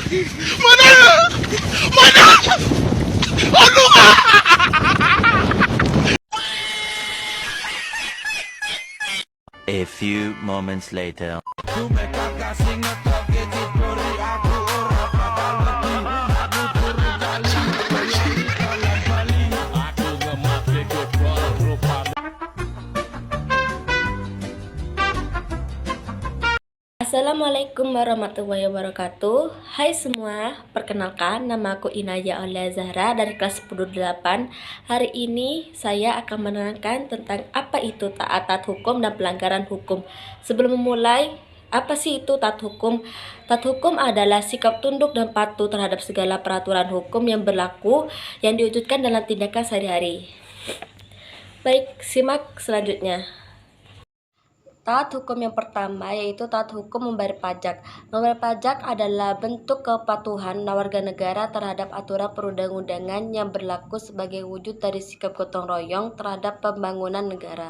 Mana? Mana? Ano ka? A few moments later. Assalamualaikum warahmatullahi wabarakatuh. Hai semua, perkenalkan nama aku Inaya Aulia Zahra dari kelas 10-8. Hari ini saya akan menerangkan tentang apa itu taat hukum dan pelanggaran hukum. Sebelum memulai, apa sih itu taat hukum? Taat hukum adalah sikap tunduk dan patuh terhadap segala peraturan hukum yang berlaku yang diwujudkan dalam tindakan sehari-hari. Baik, simak selanjutnya. Taat hukum yang pertama yaitu taat hukum membayar pajak. Membayar pajak adalah bentuk kepatuhan warga negara terhadap aturan perundang-undangan yang berlaku sebagai wujud dari sikap gotong royong terhadap pembangunan negara.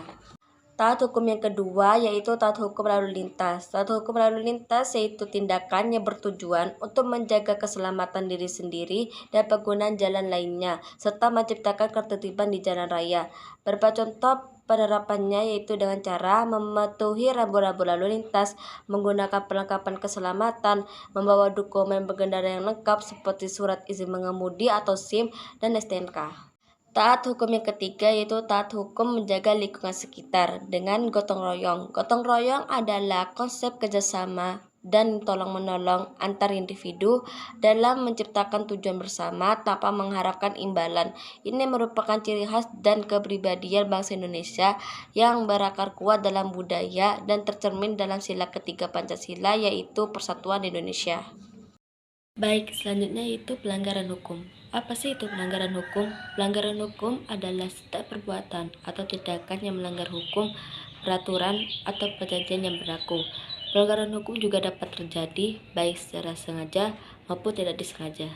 Taat hukum yang kedua yaitu taat hukum lalu lintas. Taat hukum lalu lintas yaitu tindakan yang bertujuan untuk menjaga keselamatan diri sendiri dan pengguna jalan lainnya, serta menciptakan ketertiban di jalan raya. Beberapa contoh penerapannya yaitu dengan cara mematuhi rambu-rambu lalu lintas, menggunakan perlengkapan keselamatan, membawa dokumen berkendara yang lengkap seperti surat izin mengemudi atau SIM dan STNK. Taat hukum yang ketiga yaitu taat hukum menjaga lingkungan sekitar dengan gotong royong. Gotong royong adalah konsep kerjasama dan tolong-menolong antar individu dalam menciptakan tujuan bersama tanpa mengharapkan imbalan. Ini merupakan ciri khas dan kepribadian bangsa Indonesia yang berakar kuat dalam budaya dan tercermin dalam sila ketiga Pancasila yaitu Persatuan Indonesia. Baik, selanjutnya itu pelanggaran hukum. Apa sih itu pelanggaran hukum? Pelanggaran hukum adalah setiap perbuatan atau tindakan yang melanggar hukum, peraturan, atau perjanjian yang berlaku. Pelanggaran hukum juga dapat terjadi baik secara sengaja maupun tidak disengaja.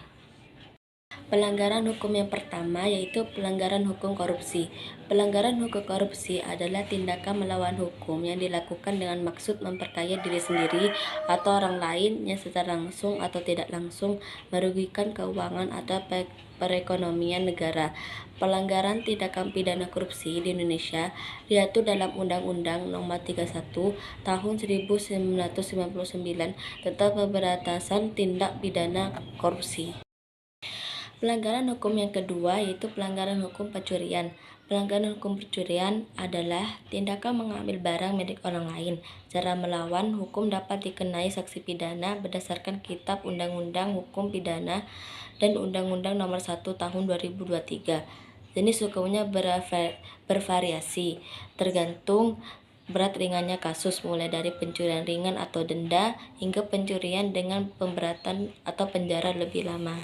Pelanggaran hukum yang pertama yaitu pelanggaran hukum korupsi. Pelanggaran hukum korupsi adalah tindakan melawan hukum yang dilakukan dengan maksud memperkaya diri sendiri atau orang lain yang secara langsung atau tidak langsung merugikan keuangan atau perekonomian negara. Pelanggaran tindakan pidana korupsi di Indonesia diatur dalam Undang-Undang Nomor 31 Tahun 1999 tentang Pemberantasan Tindak Pidana Korupsi. Pelanggaran hukum yang kedua yaitu pelanggaran hukum pencurian. Pelanggaran hukum pencurian adalah tindakan mengambil barang milik orang lain. Cara melawan hukum dapat dikenai sanksi pidana berdasarkan Kitab Undang-Undang Hukum Pidana dan Undang-Undang Nomor 1 Tahun 2023. Jenis hukumnya bervariasi, tergantung berat ringannya kasus, mulai dari pencurian ringan atau denda hingga pencurian dengan pemberatan atau penjara lebih lama.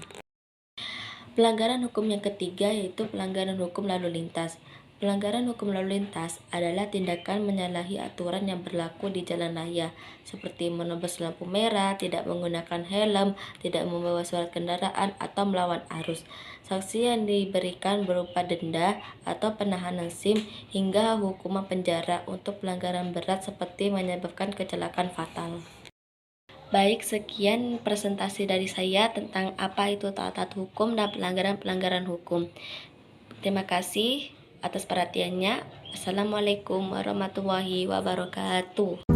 Pelanggaran hukum yang ketiga yaitu pelanggaran hukum lalu lintas. Pelanggaran hukum lalu lintas adalah tindakan menyalahi aturan yang berlaku di jalan raya, seperti menerobos lampu merah, tidak menggunakan helm, tidak membawa surat kendaraan, atau melawan arus. Sanksi yang diberikan berupa denda atau penahanan SIM hingga hukuman penjara untuk pelanggaran berat seperti menyebabkan kecelakaan fatal. Baik, sekian presentasi dari saya tentang apa itu taat hukum dan pelanggaran-pelanggaran hukum. Terima kasih atas perhatiannya. Assalamualaikum warahmatullahi wabarakatuh.